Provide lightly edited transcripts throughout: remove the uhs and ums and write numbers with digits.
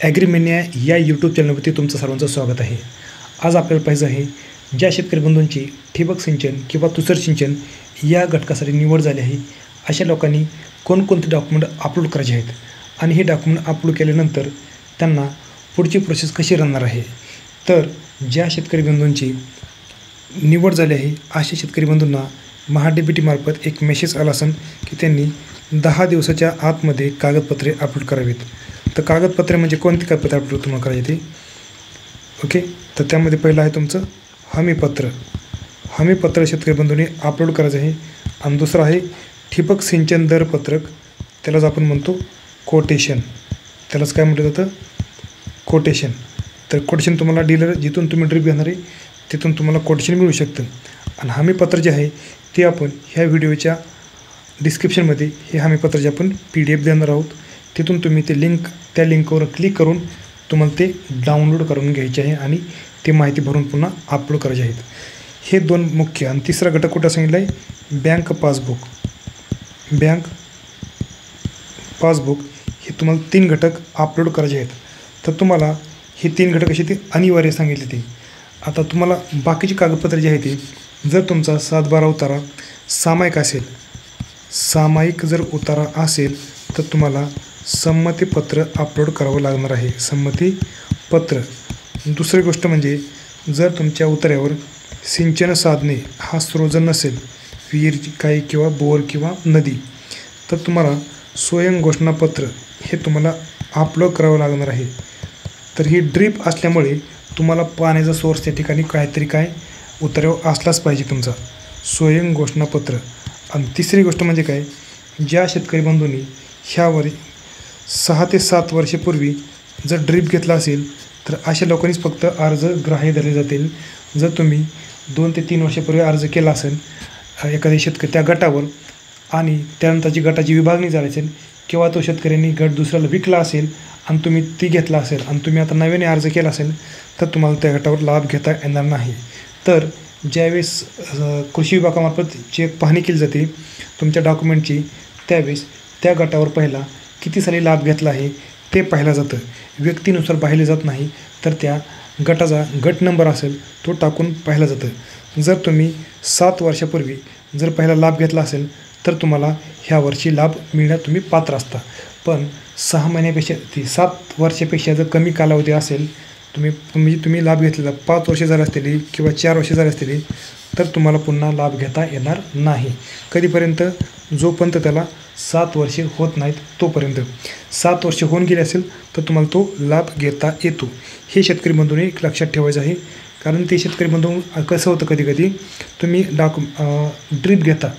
ॲग्रीमेनिया या यूट्यूब चॅनलवरती तुमचं सर्वांचं स्वागत आहे। आज आपल्याला पाहिजे आहे ज्या शेतकरी बंधूंची ठिबक सिंचन किंवा तुषार सिंचन या घटकासाठी निवड झाली आहे अशा लोकांनी कोणकोणते डॉक्युमेंट अपलोड करायचे आहेत आणि हे डॉक्युमेंट अपलोड केल्यानंतर त्यांना पुढची प्रोसेस कशी राहणार आहे। तर ज्या शेतकरी बंधूंची निवड झाली आहे अशा शेतकरी बंधूंना महाडीबीटी मार्फत एक मेसेज आला असेल की त्यांनी 10 दिवसाच्या आतमध्ये कागदपत्रे अपलोड करावीत। तर कागदपत्रे म्हणजे कोणती कागदपत्रे अपलोड तुम्हाला करायची ओके। तर त्यामध्ये पहिलं आहे तुमचं हमीपत्र शेतकरी बंधूंनी अपलोड करायचं आहे आणि दुसरं आहे ठिबक सिंचन दर पत्रक, त्यालाच आपण म्हणतो कोटेशन, त्यालाच काय म्हटलं जातं कोटेशन। तर कोटेशन तुम्हाला डीलर जिथून तुम्ही ड्रिप घेणार आहे तिथून तुम्हाला कोटेशन मिळू शकतं। आणि हमीपत्र जे आहे ते आपण ह्या व्हिडिओच्या डिस्क्रिप्शनमध्ये हे हमीपत्राचे आपण PDF देणार आहोत, तिथून तुम्ही ते त्या लिंकवर क्लिक करून तुम्हाला ते डाउनलोड करून घ्यायचे आहे आणि ते माहिती भरून पुन्हा अपलोड करायचे आहेत। हे दोन मुख्य आणि तिसरा घटक कुठं सांगितलं आहे बँक पासबुक हे तुम्हाला 3 घटक अपलोड करायचे आहेत। तर तुम्हाला हे 3 घटक असे ते अनिवार्य सांगितले ते। आता तुम्हाला बाकीची कागदपत्रे जी आहे ती जर तुमचा 7/12 उतारा सामायिक जर उतारा असेल तर तुम्हाला संमतीपत्र अपलोड करावं लागणार आहे, संमतीपत्र। दुसरी गोष्ट म्हणजे जर तुमच्या उतार्यावर सिंचन साधने हा स्रोत जर नसेल, विहीर काही किंवा बोर किंवा नदी, तर तुम्हाला स्वयं घोषणापत्र हे तुम्हाला अपलोड करावं लागणार आहे। तर ही ड्रीप असल्यामुळे तुम्हाला पाण्याचा सोर्स त्या ठिकाणी काहीतरी उतार्यावर असलाच पाहिजे तुमचा स्वयं घोषणापत्र। आणि तिसरी गोष्ट म्हणजे काय, ज्या शेतकरी बंधूंनी ह्यावर 6 ते 7 वर्षापूर्वी जर ड्रीप घेतला असेल तर अशा लोकांनीच फक्त अर्ज ग्राह्य धरले जातील। जर तुम्ही 2 ते 3 वर्षापूर्वी अर्ज केला असेल एखाद्या शेतकरी त्या गटावर आणि त्यानंतरची गटाची विभागणी झाली असेल किंवा तो शेतकऱ्यांनी गट दुसऱ्याला विकला असेल आणि तुम्ही ती घेतला असेल आणि तुम्ही आता नव्याने अर्ज केला असेल तर तुम्हाला त्या गटावर लाभ घेता येणार नाही। तर ज्यावेळेस कृषी विभागामार्फत चेक पाहणी केली जाते तुमच्या डॉक्युमेंटची, त्यावेळेस त्या गटावर पहिला किती साली लाभ घेतला आहे ते पाहिलं जातं, व्यक्तीनुसार पाहिले जात नाही। तर त्या गटाचा गट नंबर असेल तो टाकून पाहिलं जातं। जर तुम्ही 7 वर्षापूर्वी जर पहिला लाभ घेतला असेल तर तुम्हाला ह्या वर्षी लाभ मिळण्यास तुम्ही पात्र असता। पण 6 महिन्यापेक्षा 7 वर्षापेक्षा जर कमी कालावधी असेल तुम्ही लाभ घेतलेला 5 वर्ष झाले असतील किंवा 4 वर्ष झाले असतील तर तुम्हाला पुन्हा लाभ घेता येणार नाही। कधीपर्यंत, जोपर्यंत त्याला 7 वर्षे होत नाहीत तोपर्यंत। 7 वर्ष होऊन गेले असेल तर तुम्हाला तो लाभ घेता येतो। हे शेतकरी बंधूंनी एक लक्षात ठेवायचं आहे, कारण ते शेतकरी बंधू कसं होतं कधी तुम्ही ड्रीप घेता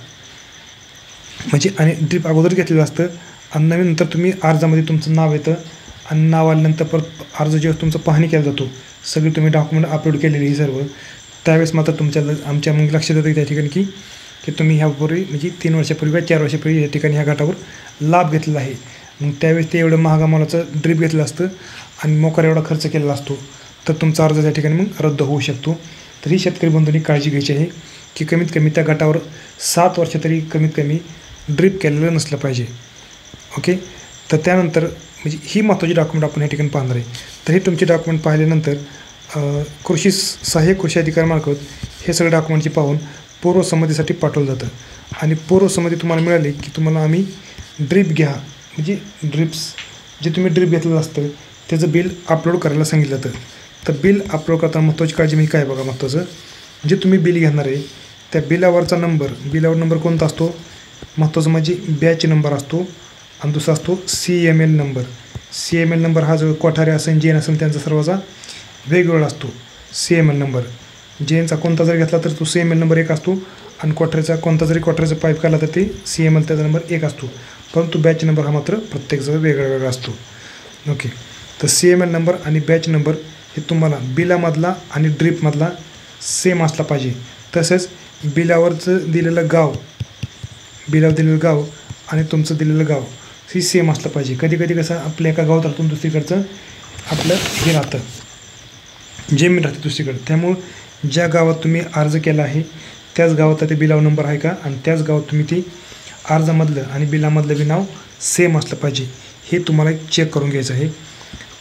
म्हणजे आणि ड्रीप अगोदर घेतलेलं असतं आणि नंतर तुम्ही अर्जामध्ये तुमचं नाव येतं आणि नाव आल्यानंतर परत अर्ज जेव्हा तुमचा पाहणी केला जातो, सगळी तुम्ही डॉक्युमेंट अपलोड केलेली ही सर्व, त्यावेळेस मात्र आमच्या मग लक्षात येतं त्या ठिकाणी की तुम्ही ह्यापूर्वी म्हणजे 3 वर्षापूर्वी 4 वर्षापूर्वी या ठिकाणी ह्या गटावर लाभ घेतलेला आहे। मग त्यावेळेस ते एवढं महागा मोलाचं ड्रीप घेतलं असतं आणि मोकार एवढा खर्च केलेला असतो तर तुमचा अर्ज त्या ठिकाणी मग रद्द होऊ शकतो। तर ही शेतकरी बंधूंनी काळजी घ्यायची आहे की कमीत कमी त्या गटावर 7 वर्ष तरी कमीत कमी ड्रीप केलेलं नसलं पाहिजे ओके। तर त्यानंतर म्हणजे ही महत्त्वाची डॉक्युमेंट आपण या ठिकाणी पाहणार आहे। तर हे तुमचे डॉक्युमेंट पाहिल्यानंतर सहाय्यक कृषी अधिकाऱ्यामार्फत हे सगळे डॉक्युमेंटची पाहून पूर्वसंमतीसाठी पाठवलं जातं आणि पूर्वसंमती तुम्हाला मिळाली की तुम्हाला आम्ही ड्रीप घ्या म्हणजे जे तुम्ही ड्रीप घेतलेलं असतं त्याचं बिल अपलोड करायला सांगितलं जातं। तर बिल अपलोड करताना महत्त्वाची काळजी म्हणजे काय बघा, महत्त्वाचं जे तुम्ही बिल घेणार आहे त्या बिलावर नंबर कोणता असतो, महत्त्वाचं म्हणजे बॅच नंबर असतो आणि दुसरा असतो CML नंबर हा जो कोठारे असेल जेन असेल त्यांचा सर्वांचा वेगवेगळा असतो। CML नंबर जेनचा कोणता जरी घेतला तर तो CML नंबर 1 असतो आणि कोठाऱ्याचा पाईप काढला तर ते CML त्याचा नंबर 1 असतो, परंतु बॅच नंबर हा मात्र प्रत्येकचा वेगळा असतो ओके। तर CML नंबर आणि बॅच नंबर हे तुम्हाला बिलामधला आणि ड्रीपमधला सेम असला पाहिजे। तसेच बिलावरचं दिलेलं गाव आणि तुमचं दिलेलं गाव ही सेम असलं पाहिजे। कधी कसं आपल्या एका गावात राहून दुसरीकडचं आपलं हे राहतं, जमीन राहते दुसरीकडं, त्यामुळं ज्या गावात तुम्ही अर्ज केला आहे त्याच गावात ते बिलाव नंबर आहे का आणि त्याच गावात तुम्ही ती अर्जामधलं आणि बिलामधलं बी नाव सेम असलं पाहिजे, हे तुम्हाला चेक करून घ्यायचं आहे।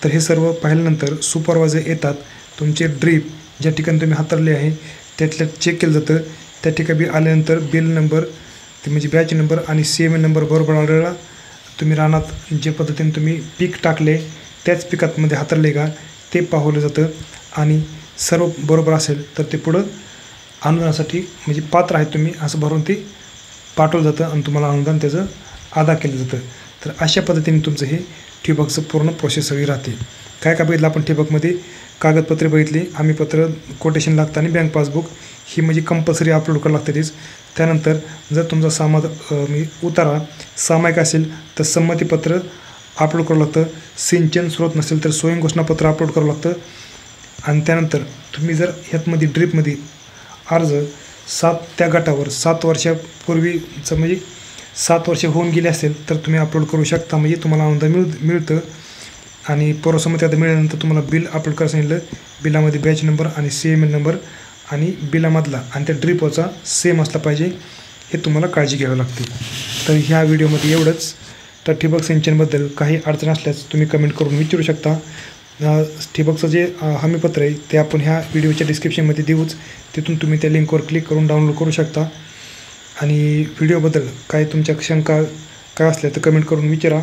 तर हे सर्व पाहिल्यानंतर सुपरवायझर येतात. तुमचे ड्रीप ज्या ठिकाणी तुम्ही हाताळले आहे त्यातलं चेक केलं जातं. त्या ठिकाणी आल्यानंतर बिल नंबर ते म्हणजे बॅच नंबर आणि CML नंबर बरोबर आढळला. तुम्ही रानात जे पद्धतीने तुम्ही पीक टाकले त्याच पिकामध्ये हाताळले का ते पाहिलं जातं आणि सर्व बरोबर असेल तर ते पुढं अनुदानासाठी म्हणजे पात्र आहेत तुम्ही असं भरून ते पाठवलं जातं आणि तुम्हाला अनुदान त्याचं अदा केलं जातं. तर अशा पद्धतीने तुमचं हे ठिबकचं पूर्ण प्रोसेस सगळी राहते. काय काय बघितलं आपण ठिबकमध्ये? कागदपत्रे बघितली, हमीपत्र, कोटेशन लागतं आणि बँक पासबुक ही म्हणजे कंपल्सरी अपलोड करावं लागतं तेच. त्यानंतर जर तुमचा उतारा सामायिक असेल तर संमतीपत्र अपलोड करावं लागतं. सिंचन स्रोत नसेल तर स्वयं घोषणापत्र अपलोड करावं लागतं. आणि त्यानंतर तुम्ही जर ह्यातमध्ये ड्रीपमध्ये अर्ज 7 त्या गटावर 7 वर्षापूर्वीचं म्हणजे 7 वर्ष होऊन गेले असेल तर तुम्ही अपलोड करू शकता. म्हणजे तुम्हाला अनुदान मिळतं. आणि पूर्वसंमती आता मिळाल्यानंतर तुम्हाला बिल अपलोड करायला सांगितलं. बिलामध्ये बॅच नंबर आणि CML नंबर आणि बिलामधला आणि त्या ड्रीपचा सेम असला पाहिजे हे तुम्हाला काळजी घ्यावी लागते. तर ह्या व्हिडिओमध्ये एवढंच. तर ठिबक सिंचनबद्दल काही अडचण असल्यास तुम्ही कमेंट करून विचारू शकता. ठिबकचं जे हमीपत्र आहे ते आपण ह्या व्हिडिओच्या डिस्क्रिप्शनमध्ये देऊच. तिथून तुम्ही त्या लिंकवर क्लिक करून डाउनलोड करू शकता. आणि व्हिडिओबद्दल काही तुमच्या शंका काय असल्या तर कमेंट करून विचारा.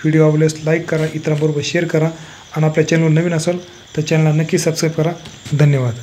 व्हिडिओ आवडल्यास लाईक करा, इतरांबरोबर शेअर करा आणि आपल्या चॅनलवर नवीन असाल तर चॅनलला नक्की सबस्क्राईब करा. धन्यवाद.